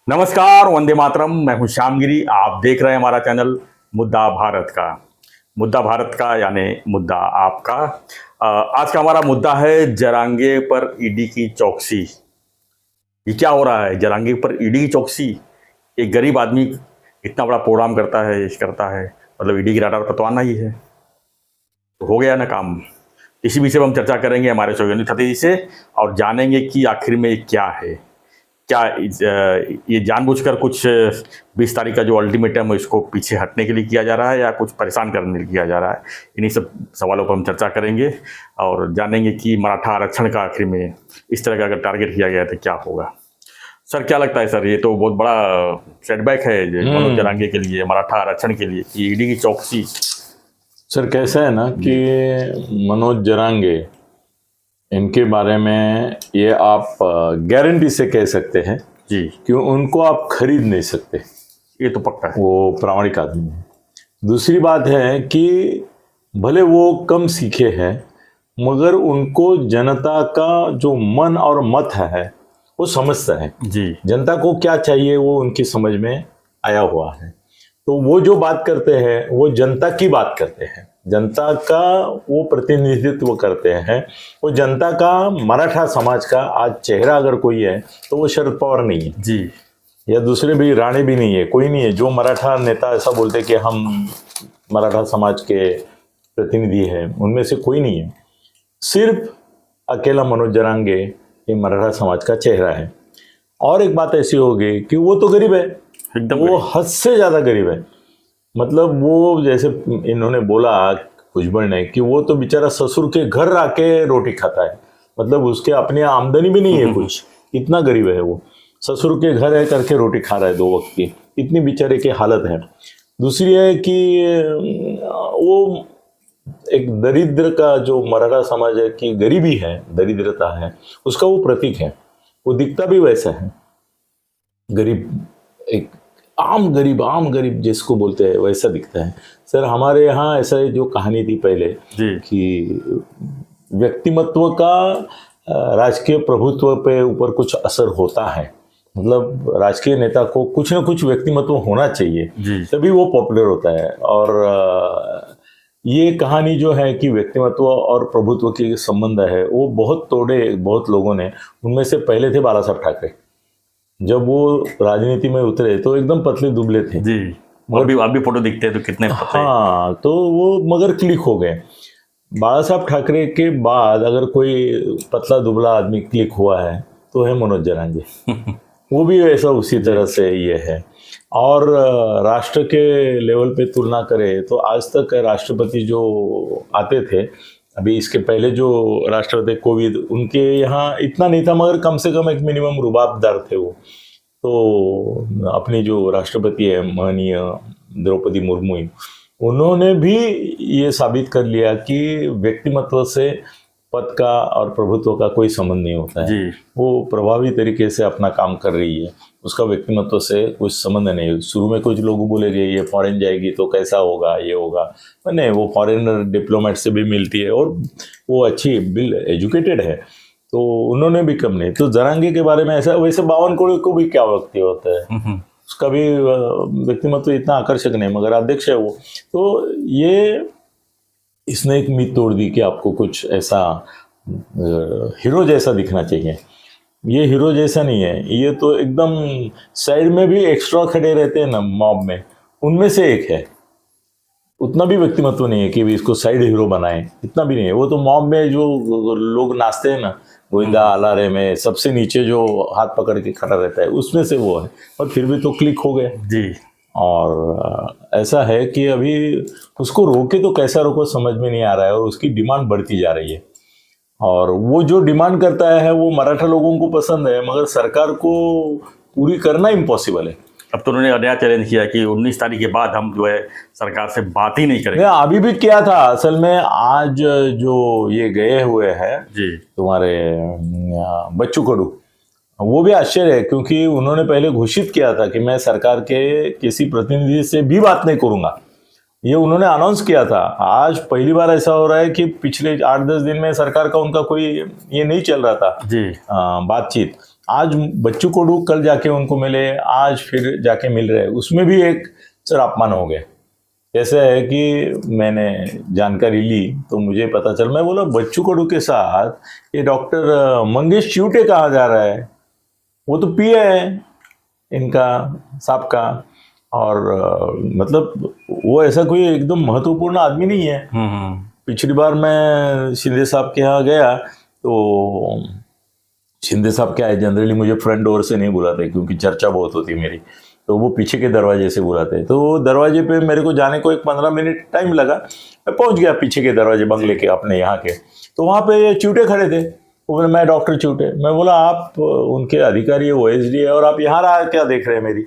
नमस्कार, वंदे मातरम। मैं हूं श्यामगिरी। आप देख रहे हैं हमारा चैनल मुद्दा भारत का। मुद्दा भारत का यानी मुद्दा आपका। आज का हमारा मुद्दा है जरांगे पर ईडी की चौकसी। ये क्या हो रहा है? जरांगे पर ईडी की चौकसी। एक गरीब आदमी इतना बड़ा प्रोग्राम करता है, मतलब ईडी की राडार पर तो आना ही है। तो हो गया ना काम। इसी विषय पर हम चर्चा करेंगे हमारे सहयोगी साथी जी से और जानेंगे कि आखिर में ये क्या है। क्या ये जानबूझकर कुछ 20 तारीख का जो अल्टीमेटम है इसको पीछे हटने के लिए किया जा रहा है या कुछ परेशान करने के लिए किया जा रहा है? इन्हीं सब सवालों पर हम चर्चा करेंगे और जानेंगे कि मराठा आरक्षण का आखिर में इस तरह का अगर टारगेट किया गया तो क्या होगा। सर, क्या लगता है सर, ये तो बहुत बड़ा सेटबैक है मनोज जरांगे के लिए, मराठा आरक्षण के लिए, ईडी की चौकसी। सर, कैसा है ना कि मनोज जरांगे, इनके बारे में ये आप गारंटी से कह सकते हैं जी कि उनको आप खरीद नहीं सकते। ये तो पक्का है। वो प्रामाणिक आदमी है। दूसरी बात है कि भले वो कम सीखे हैं मगर उनको जनता का जो मन और मत है वो समझता है। जी जनता को क्या चाहिए वो उनकी समझ में आया हुआ है। तो वो जो बात करते हैं वो जनता की बात करते हैं, जनता का वो प्रतिनिधित्व करते हैं। वो जनता का, मराठा समाज का आज चेहरा अगर कोई है तो वो शरद पवार नहीं है जी, या दूसरे भी राणे भी नहीं है, कोई नहीं है जो मराठा नेता ऐसा बोलते कि हम मराठा समाज के प्रतिनिधि हैं। उनमें से कोई नहीं है। सिर्फ अकेला मनोज जरांगे ये मराठा समाज का चेहरा है। और एक बात ऐसी होगी कि वो तो गरीब है, एकदम वो हद से ज्यादा गरीब है। मतलब वो, जैसे इन्होंने बोला भुजबल ने, कि वो तो बेचारा ससुर के घर आके रोटी खाता है। मतलब उसके अपनी आमदनी भी नहीं है कुछ, इतना गरीब है वो। ससुर के घर है करके रोटी खा रहा है 2 वक्त की, इतनी बेचारे की हालत है। दूसरी है कि वो एक दरिद्र का, जो मराठा समाज है की गरीबी है, दरिद्रता है, उसका वो प्रतीक है। वो दिखता भी वैसा है, गरीब, एक आम गरीब जिसको बोलते हैं वैसा दिखता है। सर, हमारे यहाँ ऐसा जो कहानी थी पहले कि व्यक्तिमत्व का राजकीय प्रभुत्व पे ऊपर कुछ असर होता है। मतलब राजकीय नेता को कुछ ना कुछ व्यक्तिमत्व होना चाहिए, तभी वो पॉपुलर होता है। और ये कहानी जो है कि व्यक्तिमत्व और प्रभुत्व के संबंध है, वो बहुत तोड़े बहुत लोगों ने। उनमें से पहले थे बाला साहब ठाकरे। जब वो राजनीति में उतरे तो एकदम पतले दुबले थे जी, मगर अभी फोटो दिखते हैं तो कितने पतले। हाँ, तो वो मगर क्लिक हो गए। बाला साहब ठाकरे के बाद अगर कोई पतला दुबला आदमी क्लिक हुआ है तो है मनोज जरांगे। वो भी ऐसा उसी तरह से ये है। और राष्ट्र के लेवल पे तुलना करें तो आज तक राष्ट्रपति जो आते थे, अभी इसके पहले जो राष्ट्रपति कोविंद, उनके यहाँ इतना नहीं था मगर कम से कम एक मिनिमम रुबाबदार थे वो। तो अपनी जो राष्ट्रपति है माननीय द्रौपदी मुर्मू, उन्होंने भी ये साबित कर लिया कि व्यक्तिमत्व से पद का और प्रभुत्व का कोई संबंध नहीं होता है। वो प्रभावी तरीके से अपना काम कर रही है, उसका व्यक्तिमत्व से कुछ संबंध नहीं। शुरू में कुछ लोग बोलेंगे ये फॉरेन जाएगी तो कैसा होगा, ये होगा, नहीं, वो फॉरेनर डिप्लोमेट से भी मिलती है और वो अच्छी बिल एजुकेटेड है, तो उन्होंने भी कम नहीं। तो जरांगे के बारे में ऐसा, वैसे बावनकुळे को भी क्या व्यक्ति होता है, उसका भी व्यक्तिमत्व इतना आकर्षक नहीं, मगर अध्यक्ष है वो। तो ये, इसने एक मीत तोड़ दी कि आपको कुछ ऐसा हीरो जैसा दिखना चाहिए। ये हीरो जैसा नहीं है, ये तो एकदम साइड में भी एक्स्ट्रा खड़े रहते हैं ना मॉब में, उनमें से एक है। उतना भी व्यक्तिमत्व नहीं है कि भी इसको साइड हीरो बनाए, इतना भी नहीं है। वो तो मॉब में जो लोग नाचते हैं ना, गोविंदा आलारे में सबसे नीचे जो हाथ पकड़ के खड़ा रहता है, उसमें से वो है। और फिर भी तो क्लिक हो गए जी। और ऐसा है कि अभी उसको रोके तो कैसा रोको समझ में नहीं आ रहा है, और उसकी डिमांड बढ़ती जा रही है। और वो जो डिमांड करता है वो मराठा लोगों को पसंद है, मगर सरकार को पूरी करना इम्पॉसिबल है। अब तो उन्होंने नया चैलेंज किया कि 19 तारीख के बाद हम जो है सरकार से बात ही नहीं करेंगे। अभी भी क्या था असल में, आज जो ये गए हुए हैं जी तुम्हारे बच्चू कडू, वो भी आश्चर्य है क्योंकि उन्होंने पहले घोषित किया था कि मैं सरकार के किसी प्रतिनिधि से भी बात नहीं करूंगा। ये उन्होंने अनाउंस किया था। आज पहली बार ऐसा हो रहा है कि पिछले 8-10 दिन में सरकार का उनका कोई ये नहीं चल रहा था जी बातचीत। आज बच्चू कडू कल जाके उनको मिले, आज फिर जाके मिल रहे, उसमें भी एक सर अपमान हो गया। ऐसा है कि मैंने जानकारी ली तो मुझे पता चल, मैं बोला बच्चू कडू के साथ ये डॉक्टर मंगेश चिवटे कहाँ जा रहा है, वो तो पीए है इनका साहब का, और मतलब वो ऐसा कोई एकदम महत्वपूर्ण आदमी नहीं है। पिछली बार मैं शिंदे साहब के यहाँ गया तो शिंदे साहब क्या है, जनरली मुझे फ्रंट डोर से नहीं बुलाते क्योंकि चर्चा बहुत होती मेरी, तो वो पीछे के दरवाजे से बुलाते। तो दरवाजे पे मेरे को जाने को एक 15 मिनट टाइम लगा, मैं पहुंच गया पीछे के दरवाजे बंगले के अपने यहाँ के। तो वहाँ पे चिवटे खड़े थे, वो बोले मैं डॉक्टर चिवटे। मैं बोला आप उनके अधिकारी है, ओएसडी है, और आप यहाँ रहा क्या देख रहे हैं मेरी,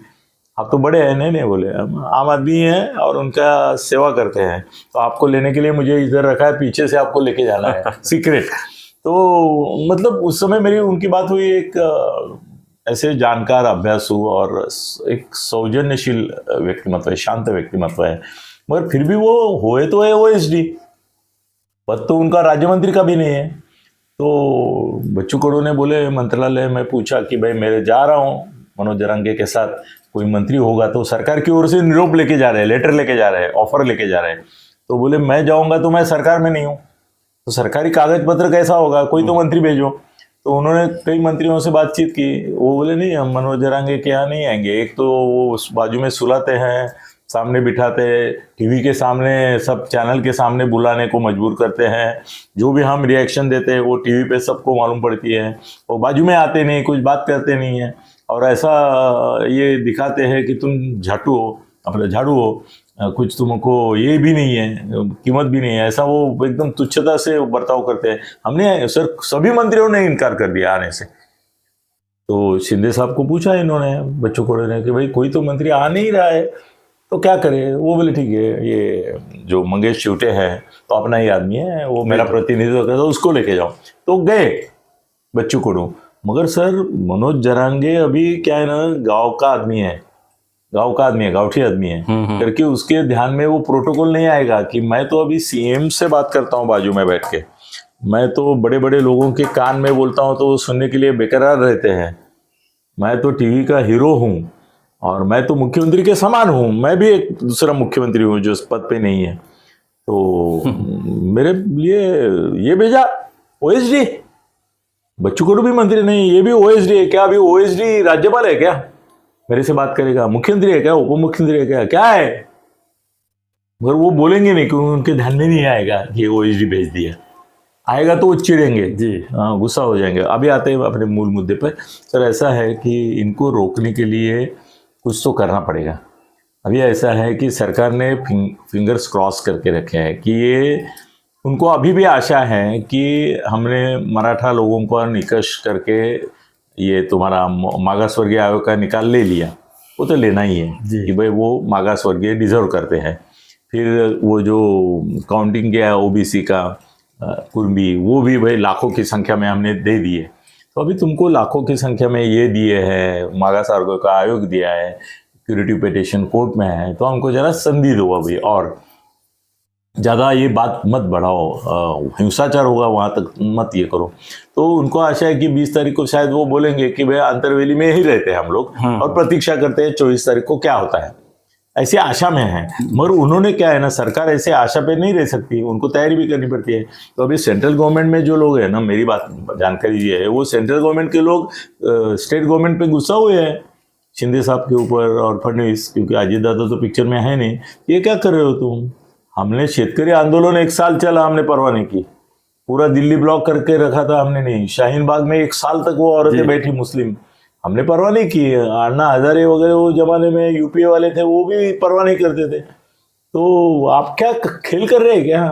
आप तो बड़े हैं। नहीं नहीं बोले, हम आम आदमी हैं और उनका सेवा करते हैं, तो आपको लेने के लिए मुझे इधर रखा है, पीछे से आपको लेके जाना है सीक्रेट। तो मतलब उस समय मेरी उनकी बात हुई, एक ऐसे जानकार अभ्यासु और एक सौजन्यशील व्यक्तिमत्व है, शांत व्यक्तिमत्व है, मगर फिर भी वो हुए तो है ओएसडी, पद तो उनका राज्य मंत्री का भी नहीं है। तो बच्चू कडू ने बोले मंत्रालय में पूछा कि भाई मैं जा रहा हूँ मनोज जरांगे के साथ, कोई मंत्री होगा तो सरकार की ओर से निरोप लेके जा रहे हैं, लेटर लेके जा रहे हैं, ऑफर लेके जा रहे हैं। तो बोले मैं जाऊंगा तो मैं सरकार में नहीं हूँ, तो सरकारी कागज पत्र कैसा होगा, कोई तो मंत्री भेजो। तो उन्होंने कई मंत्रियों से बातचीत की, वो बोले नहीं हम मनोज जरांगे के यहाँ नहीं आएंगे। एक तो वो उस बाजू में सुलाते हैं, सामने बिठाते, टीवी के सामने सब चैनल के सामने बुलाने को मजबूर करते हैं, जो भी हम रिएक्शन देते हैं वो टीवी पे सबको मालूम पड़ती है, वो बाजू में आते नहीं, कुछ बात करते नहीं है, और ऐसा ये दिखाते हैं कि तुम झाटू हो, अपना झाड़ू हो, कुछ तुमको ये भी नहीं है, कीमत भी नहीं है, ऐसा वो एकदम तुच्छता से बर्ताव करते हैं। हमने सर सभी मंत्रियों ने इनकार कर दिया आने से। तो शिंदे साहब को पूछा इन्होंने, बच्चू कडू ने, कि भाई कोई तो मंत्री आ नहीं रहा है तो क्या करे। वो बोले ठीक है, ये जो मंगेश चिवटे हैं तो अपना ही आदमी है, वो मेरा प्रतिनिधित्व करता, उसको लेके जाओ। तो गए बच्चू कडू, मगर सर मनोज जरांगे अभी क्या है ना, गाँव का आदमी है, गाँवठी आदमी है करके उसके ध्यान में वो प्रोटोकॉल नहीं आएगा कि मैं तो अभी सीएम से बात करता हूँ बाजू में बैठ के, मैं तो बड़े बड़े लोगों के कान में बोलता हूँ तो वो सुनने के लिए बेकरार रहते हैं, मैं तो टीवी का हीरो हूँ और मैं तो मुख्यमंत्री के समान हूँ, मैं भी एक दूसरा मुख्यमंत्री हूँ जो इस पद पे नहीं है। तो मेरे लिए ये भेजा ओएसडी, बच्चू कडू भी मंत्री नहीं, ये भी ओएसडी है क्या, अभी ओएसडी राज्यपाल है क्या, मेरे से बात करेगा, मुख्यमंत्री है क्या, उप मुख्यमंत्री है क्या है। मगर वो बोलेंगे नहीं क्योंकि उनके ध्यान में नहीं आएगा कि ओएसडी भेज दिया, आएगा तो वो चिढ़ेंगे जी, हाँ गुस्सा हो जाएंगे। अभी आते हैं अपने मूल मुद्दे पर। सर ऐसा है कि इनको रोकने के लिए कुछ तो करना पड़ेगा। अभी ऐसा है कि सरकार ने फिंगर्स क्रॉस करके रखे हैं कि ये, उनको अभी भी आशा है कि हमने मराठा लोगों को निकष करके ये तुम्हारा मागास वर्गीय आयोग का निकाल ले लिया, वो तो लेना ही है कि भाई वो मागास वर्गीय डिजर्व करते हैं। फिर वो जो काउंटिंग किया ओबीसी का कुर्मी, वो भी भाई लाखों की संख्या में हमने दे दिए, तो अभी तुमको लाखों की संख्या में ये दिए हैं, मागास वर्गों का आयोग दिया है, क्यूरेटिव पिटीशन कोर्ट में है, तो हमको जरा संधि दो अभी, और ज़्यादा ये बात मत बढ़ाओ, हिंसाचार होगा वहाँ तक मत ये करो। तो उनको आशा है कि 20 तारीख को शायद वो बोलेंगे कि भाई अंतरवेली में ही रहते हैं हम लोग और प्रतीक्षा करते हैं 24 तारीख को क्या होता है, ऐसी आशा में है। मगर उन्होंने क्या है ना, सरकार ऐसे आशा पे नहीं रह सकती, उनको तैयारी भी करनी पड़ती है। तो अभी सेंट्रल गवर्नमेंट में जो लोग हैं ना, मेरी बात जानकारी ये है, वो सेंट्रल गवर्नमेंट के लोग स्टेट गवर्नमेंट पे गुस्सा हुए हैं शिंदे साहब के ऊपर और फडणवीस, क्योंकि अजीत दादा तो पिक्चर में है नहीं, ये क्या कर रहे हो तुम, हमने शेतकरी आंदोलन 1 साल चला, हमने परवाह नहीं की, पूरा दिल्ली ब्लॉक करके रखा था हमने, नहीं, शाहीन बाग में 1 साल तक वो औरतें बैठी मुस्लिम, हमने परवाह नहीं की। अन्ना हजारे वगैरह वो जमाने में यूपीए वाले थे, वो भी परवाह नहीं करते थे। तो आप क्या खेल कर रहे हैं क्या।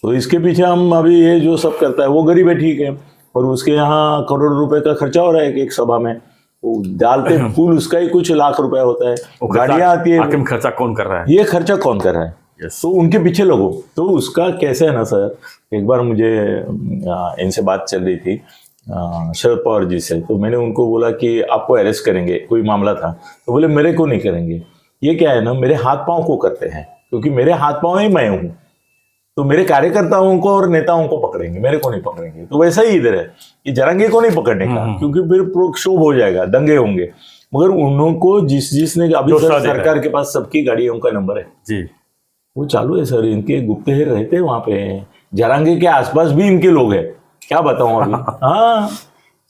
तो इसके पीछे हम अभी ये जो सब करता है वो गरीब है, ठीक है, और उसके यहाँ करोड़ रुपए का खर्चा हो रहा है एक सभा में, वो डालते फूल उसका ही कुछ लाख रुपए होता है, गाड़ियां आती है, खर्चा कौन कर रहा है, ये खर्चा कौन कर रहा है। तो उनके पीछे लोगों, तो उसका कैसे है ना सर, एक बार मुझे इनसे बात चल रही थी शरद पवार जी से, तो मैंने उनको बोला कि आपको अरेस्ट करेंगे, कोई मामला था, तो बोले मेरे को नहीं करेंगे, ये क्या है ना, मेरे हाथ पांव को करते हैं, क्योंकि मेरे हाथ पांव ही मैं हूँ, तो मेरे कार्यकर्ताओं को और नेताओं को पकड़ेंगे, मेरे को नहीं पकड़ेंगे। तो वैसा ही इधर है कि जरांगे को नहीं पकड़ने का, क्योंकि फिर प्रक्षोभ हो जाएगा, दंगे होंगे। मगर उनको जिसने अभी सरकार के पास सबकी गाड़ियों का नंबर है जी, वो चालू है सर। इनके गुप्तहेर रहते हैं वहां पे, जरांगे के आसपास भी इनके लोग हैं, क्या बताऊं अभी। हाँ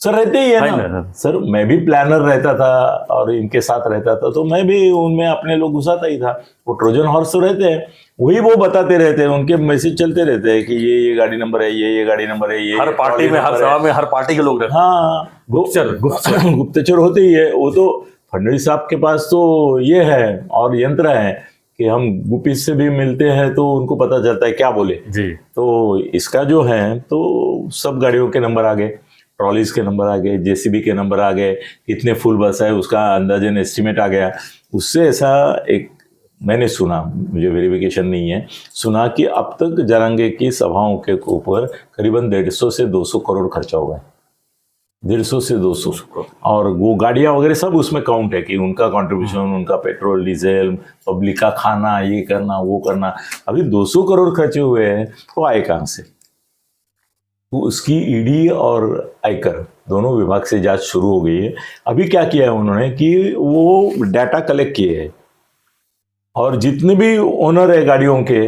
सर, रहते ही है ना सर। मैं भी प्लानर रहता था और इनके साथ रहता था, तो मैं भी उनमें अपने लोग घुसाता ही था। वो ट्रोजन हॉर्स तो रहते हैं, वही वो बताते रहते हैं, उनके मैसेज चलते रहते हैं कि ये गाड़ी नंबर है, ये गाड़ी नंबर है, ये हर पार्टी में, हर सभा में हर पार्टी के लोग रहते हैं। हाँ, गुप्तचर होते ही है वो तो। फडणवीस साहब के पास तो ये है और यंत्र है कि हम गुपित से भी मिलते हैं तो उनको पता चलता है क्या बोले जी। तो इसका जो है तो सब गाड़ियों के नंबर आ गए, ट्रॉलीज के नंबर आ गए, जेसीबी के नंबर आ गए, कितने फुल बस है उसका अंदाजन एस्टिमेट आ गया। उससे ऐसा एक मैंने सुना, मुझे वेरिफिकेशन नहीं है, सुना कि अब तक जरांगे की सभाओं के ऊपर करीबन 150 से 200 करोड़ खर्चा हुआ है। 150 से 200 और वो गाड़ियां वगैरह सब उसमें काउंट है कि उनका कंट्रीब्यूशन, उनका पेट्रोल डीजल, पब्लिक का खाना, ये करना वो करना। अभी 200 करोड़ खर्चे हुए हैं तो आए कहाँ से? तो उसकी ईडी और आयकर दोनों विभाग से जांच शुरू हो गई है। अभी क्या किया है उन्होंने कि वो डाटा कलेक्ट किए हैं और जितने भी ओनर है गाड़ियों के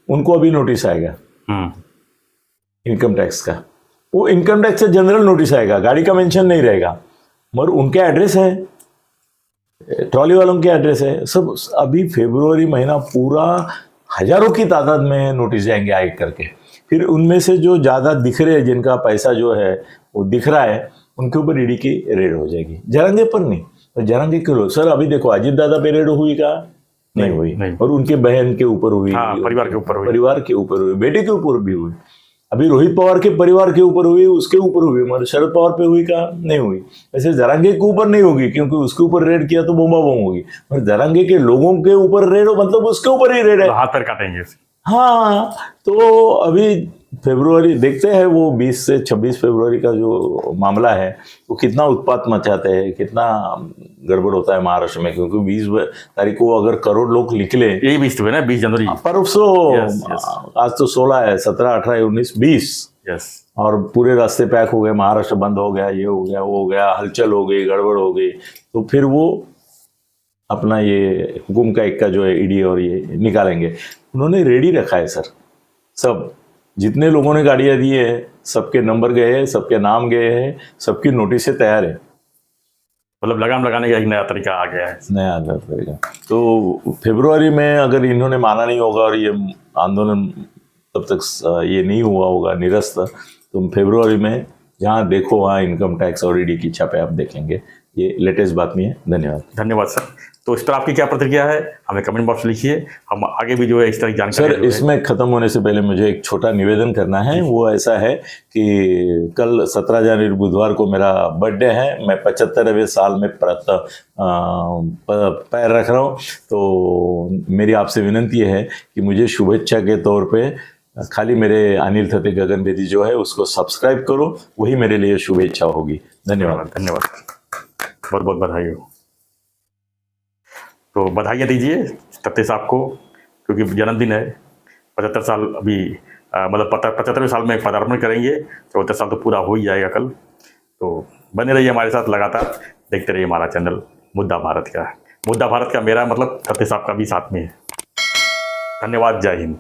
उनको अभी नोटिस आएगा इनकम टैक्स का। वो इनकम टैक्स से जनरल नोटिस आएगा, गाड़ी का मेंशन नहीं रहेगा, मगर उनके एड्रेस है, ट्रॉली वालों के एड्रेस है सब। अभी फरवरी महीना पूरा हजारों की तादाद में नोटिस जाएंगे आए करके। फिर उनमें से जो ज़्यादा दिख रहे हैं, जिनका पैसा जो है वो दिख रहा है, उनके ऊपर ईडी की रेड हो जाएगी। जरांगे पर नहीं, तो जरांगे के लोग सर अभी देखो अजीत दादा पे रेड हुई का नहीं हुई, और उनके बहन के ऊपर हुई, परिवार के ऊपर हुई, परिवार के ऊपर हुई, बेटे के ऊपर भी हुई। अभी रोहित पवार के परिवार के ऊपर हुई, उसके ऊपर हुई, मगर शरद पवार पे हुई का नहीं हुई। ऐसे जरांगे के ऊपर नहीं होगी क्योंकि उसके ऊपर रेड किया तो बोमा बम होगी, मगर जरांगे के लोगों के ऊपर रेड हो मतलब उसके ऊपर ही रेड है, हाथ पैर काटेंगे। हाँ, तो अभी फरवरी देखते हैं वो 20 से 26 फरवरी का जो मामला है वो कितना उत्पात मचाते हैं, कितना गड़बड़ होता है महाराष्ट्र में। क्योंकि 20 तारीख को अगर करोड़ लोग निकले, यही 20 है ना, 20 जनवरी परसों, आज तो 16 है, 17, 18, 19, 20 और पूरे रास्ते पैक हो गए, महाराष्ट्र बंद हो गया, ये हो गया, वो हो गया, हलचल हो गई, गड़बड़ हो गई। तो फिर वो अपना ये हुकुम का इक्का जो है ईडी और ये निकालेंगे। उन्होंने रेडी रखा है सर, सब जितने लोगों ने गाड़ियां दी है सबके नंबर गए हैं, सबके नाम गए हैं, सबकी नोटिस तैयार है। मतलब लगाम लगाने का एक नया तरीका आ गया है, नया तरीका। तो फरवरी में अगर इन्होंने माना नहीं होगा और ये आंदोलन तब तक ये नहीं हुआ होगा निरस्त, तो फरवरी में जहाँ देखो वहाँ इनकम टैक्स और ईडी की छापे आप देखेंगे। ये लेटेस्ट बातमी है। धन्यवाद सर। तो इस पर आपकी क्या प्रतिक्रिया है हमें कमेंट बॉक्स में लिखिए, हम आगे भी जो है इस तरह की जानकारी। सर इसमें ख़त्म होने से पहले मुझे एक छोटा निवेदन करना है। वो ऐसा है कि कल 17 जनवरी बुधवार को मेरा बर्थडे है, मैं 75वें साल में पैर रख रहा हूँ। तो मेरी आपसे विनंती है कि मुझे शुभेच्छा के तौर पे खाली मेरे अनिल थते गगन बेदी जो है उसको सब्सक्राइब करो, वही मेरे लिए शुभेच्छा होगी। धन्यवाद। बहुत बहुत बधाई हो। तो बधाइयाँ दीजिए थत्ते साहब को, क्योंकि जन्मदिन है। 75 साल अभी मतलब 75वें साल में पदार्पण करेंगे, 74 साल तो पूरा हो ही जाएगा कल। तो बने रहिए हमारे साथ, लगातार देखते रहिए हमारा चैनल मुद्दा भारत का। मुद्दा भारत का मेरा मतलब थत्ते साहब का भी साथ में है। धन्यवाद, जय हिंद।